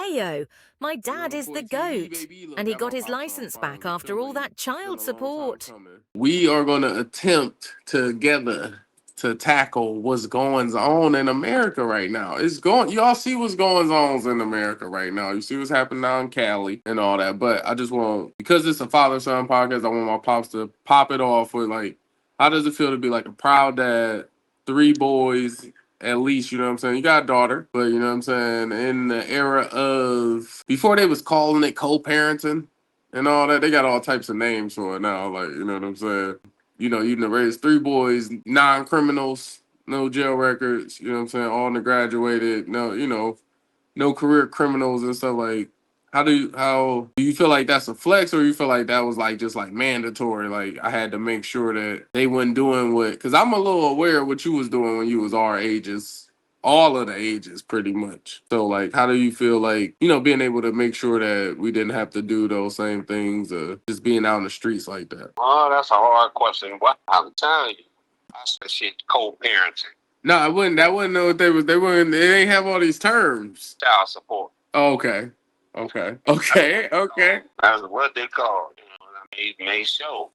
Hey-yo, my dad is the GOAT, and he got his license back after all that child support. We are going to attempt together to tackle what's going on in America right now. Y'all see what's going on in America right now. You see what's happening now in Cali and all that. But I just want, because it's a father-son podcast, I want my pops to pop it off with, like, how does it feel to be like a proud dad, 3 boys, at least, you know what I'm saying? You got a daughter, but you know what I'm saying? In the era of, before they was calling it co-parenting and all that, they got all types of names for it now. Like, you know what I'm saying? You know, you done raised 3 boys, non-criminals, no jail records, you know what I'm saying? All graduated, no, you know, no career criminals and stuff. Like, how do you feel like that's a flex, or you feel like that was like just like mandatory? Like, I had to make sure that they wasn't doing what, because I'm a little aware of what you was doing when you was our ages, all of the ages pretty much. So like, how do you feel like, you know, being able to make sure that we didn't have to do those same things, just being out in the streets like that? Oh, that's a hard question. What I'm telling you, that's the shit co-parenting. No, I wouldn't. That wouldn't know what they was. They wouldn't. They ain't have all these terms. Child support. Oh, okay. Okay. That's what they call it. You know, I made sure.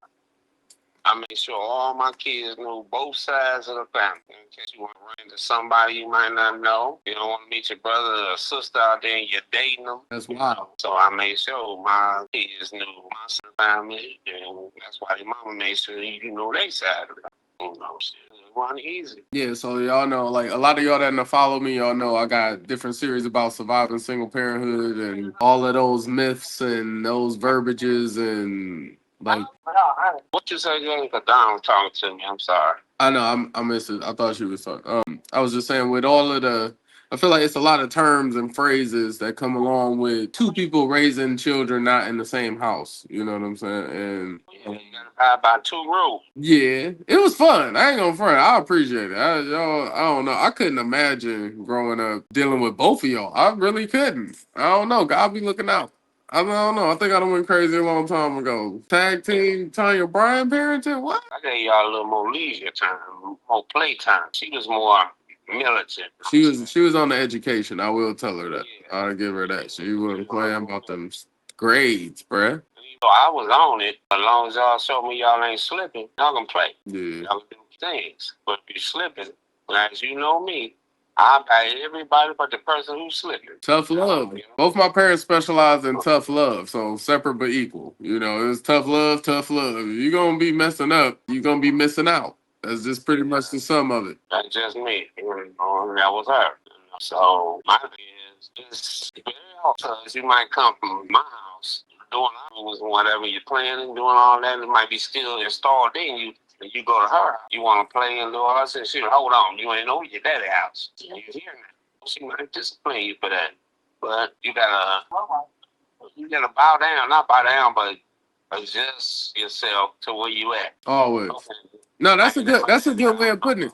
I made sure all my kids knew both sides of the family. In case you want to run into somebody you might not know, you don't want to meet your brother or sister out there and you're dating them. That's wild. So I made sure my kids knew my side of the family, and that's why the mama made sure you know their side of it. You know, it wasn't easy. Yeah, so y'all know, like, a lot of y'all that follow me, y'all know I got different series about surviving single parenthood and all of those myths and those verbiages and like. What you say again? Because Don was talking to me. I'm sorry. I know, I missed it. I thought she was talking. I was just saying, with all of the, I feel like it's a lot of terms and phrases that come along with 2 people raising children not in the same house. You know what I'm saying? And you gotta abide by 2 rules. yeah, it was fun. I ain't gonna front. I appreciate it. I don't know. I couldn't imagine growing up dealing with both of y'all. I really couldn't. I don't know. God be looking out. I don't know. I think I done went crazy a long time ago. Tag team Tanya Bryan parenting? What? I gave y'all a little more leisure time, more play time. She was more militant. She was on the education. I will tell her that. Yeah. I'll give her that. She wasn't playing about them grades, bruh. So I was on it. As long as y'all show me y'all ain't slipping, y'all can play. Yeah. Y'all can do things. But if you're slipping, as you know me, I buy everybody but the person who's slipping. Tough love. You know? Both my parents specialized in tough love, so separate but equal. You know, it's tough love, tough love. If you're going to be messing up, you're going to be missing out. That's just pretty much the sum of it. That's just me. You know, that was her. So my thing is, it's very hard because you might come from my house doing things and whatever you're planning, doing all that. It might be still installed in you. And you go to her, you want to play and do all that. And she hold on, you ain't over your daddy house. You're here now. She might discipline you for that. But you gotta bow down, not bow down, but adjust yourself to where you at. Always. Okay. No, that's a good way of putting it.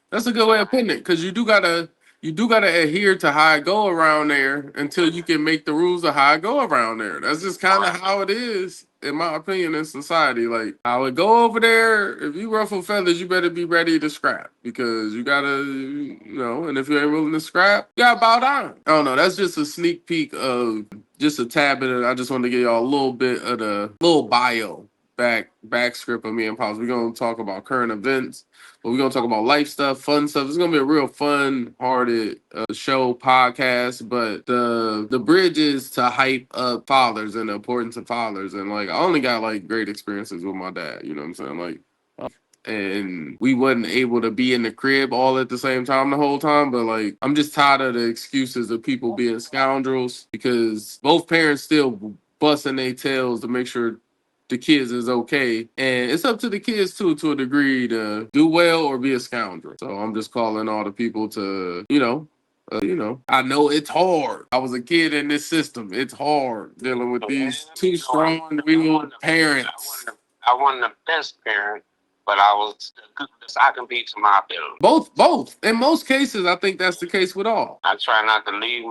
That's a good way of putting it, because you do gotta adhere to how I go around there until you can make the rules of how I go around there. That's just kind of how it is, in my opinion, in society. Like, I would go over there. If you ruffle feathers, you better be ready to scrap, because you gotta, you know. And if you ain't willing to scrap, you gotta bow down. I don't know. That's just a sneak peek of just a tad bit of. I just wanted to give y'all a little bit of the little bio. Back script of me and Pops. We're gonna talk about current events, but we're gonna talk about life stuff, fun stuff. It's gonna be a real fun-hearted show, podcast. But the bridge is to hype up fathers and the importance of fathers. And like, I only got like great experiences with my dad. You know what I'm saying? Like, and we wasn't able to be in the crib all at the same time the whole time. But like, I'm just tired of the excuses of people being scoundrels, because both parents still busting their tails to make sure the kids is okay, and it's up to the kids too, to a degree, to do well or be a scoundrel. So I'm just calling all the people to, you know, I know it's hard. I was a kid in this system. It's hard dealing with these 2 strong-willed parents. I wasn't the best parent, but I was the goodest I can be to my ability. Both. In most cases, I think that's the case with all. I try not to leave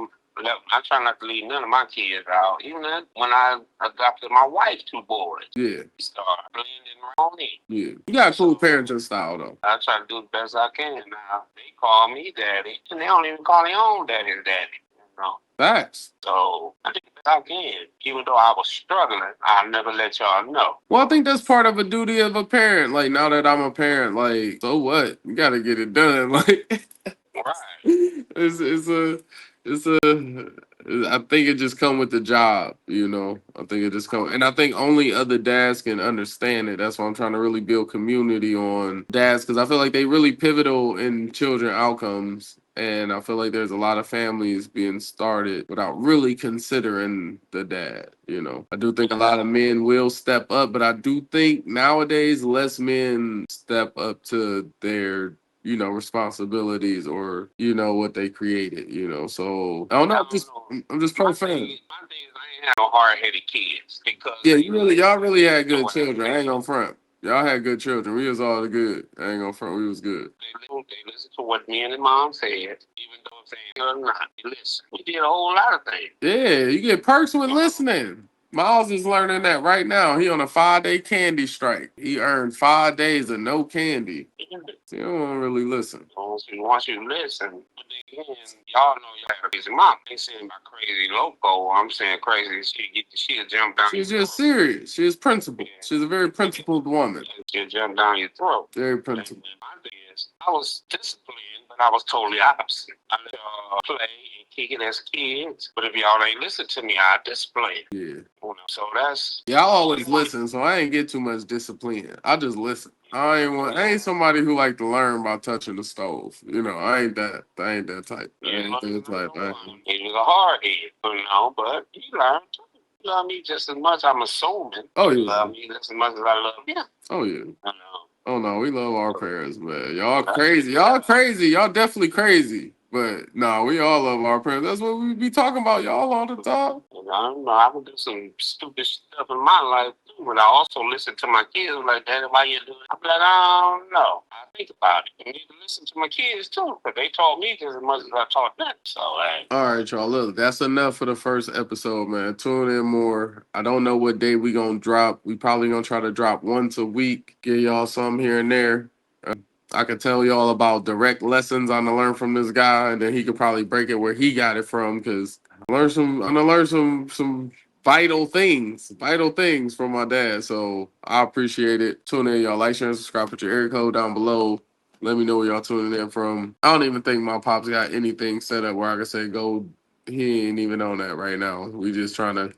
none of my kids out. Even when I adopted my wife 2 boys. Yeah. We started blending around in. Yeah. You got cool parenting style, though. I try to do the best I can. Now, they call me daddy, and they don't even call their own daddy daddy. You know? Facts. So I think I can. Even though I was struggling, I never let y'all know. Well, I think that's part of a duty of a parent. Like now that I'm a parent, like so what? You gotta get it done. Like Right. it's a I think it just come with the job, you know. I think it just come, and I think only other dads can understand it. That's why I'm trying to really build community on dads because I feel like they really pivotal in children outcomes. And I feel like there's a lot of families being started without really considering the dad, you know. I do think a lot of men will step up, but I do think nowadays less men step up to their responsibilities or what they created, So I don't know. I'm just pro fan. My thing is, I ain't have no hard headed kids because Yeah, y'all really had good children. I ain't gonna front. Y'all had good children. We was all the good. I ain't gonna front. We was good. They listen to what me and the mom said, even though if they or not. They listen. We did a whole lot of things. Yeah, you get perks with listening. Miles is learning that right now. He on a 5-day candy strike. He earned 5 days of no candy. So you don't want to really listen. Once you listen, but then y'all know y'all have a crazy mom. They saying about crazy loco. I'm saying crazy. She'll jump down. She's just serious. She's principled. She's a very principled woman. She'll jump down your throat. Very principled. My thing is, I was disciplined, but I was totally opposite. I let y'all play and kick it as kids, but if y'all ain't listen to me, I display. Yeah. So that's I always listen, so I ain't get too much discipline. I just listen. I ain't somebody who like to learn by touching the stove. I ain't that type. I ain't that type. He was a hard head, but he learned. You love me just as much, I'm assuming. Oh yeah. You love me just as much as I love him. Oh yeah. Oh no, we love our parents, man. Y'all crazy. Y'all definitely crazy. But no, we all love our parents. That's what we be talking about, y'all, all the time. I would do some stupid stuff in my life too, but I also listen to my kids like, Daddy, why you doing it? I'm like, I don't know. I think about it. I need to listen to my kids too, because they taught me just as much as I taught them. So, hey. All right, y'all. Look, that's enough for the first episode, man. Tune in more. I don't know what day we gonna drop. We probably gonna try to drop once a week. Give y'all some here and there. I could tell y'all about direct lessons I'm gonna learn from this guy, and then he could probably break it where he got it from. Cause I'm gonna learn some vital things from my dad. So I appreciate it. Tune in, y'all. Like, share, and subscribe. Put your area code down below. Let me know where y'all tuning in from. I don't even think my pops got anything set up where I can say go. He ain't even on that right now. We just trying to.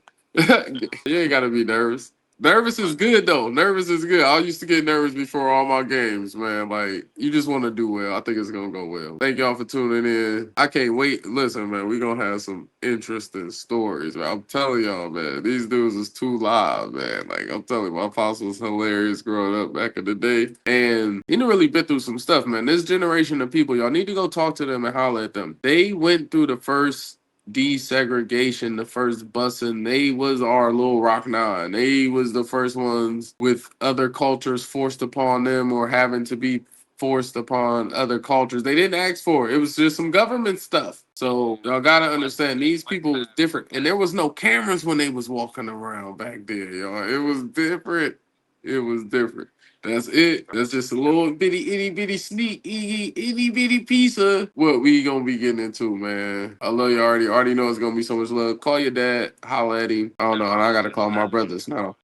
You ain't gotta be nervous. Nervous is good though. Nervous is good. I used to get nervous before all my games, man. Like, you just want to do well. I think it's gonna go well. Thank y'all for tuning in. I can't wait. Listen, man, we gonna have some interesting stories, man. I'm telling y'all, man. These dudes is too live, man. Like, I'm telling you, my pops was hilarious growing up back in the day. And he done really been through some stuff, man. This generation of people, y'all need to go talk to them and holler at them. They went through the first desegregation, the first busing. They was our little Rock 9. They was the first ones with other cultures forced upon them or having to be forced upon other cultures. They didn't ask for it. It was just some government stuff. So y'all gotta understand these people was different. And there was no cameras when they was walking around back there, y'all. It was different. It was different. That's it. That's just a little bitty, itty bitty sneak, itty bitty piece of what we gonna be getting into, man. I love you already. Already know it's gonna be so much love. Call your dad, holla at him. I don't know. And I gotta call my brothers now.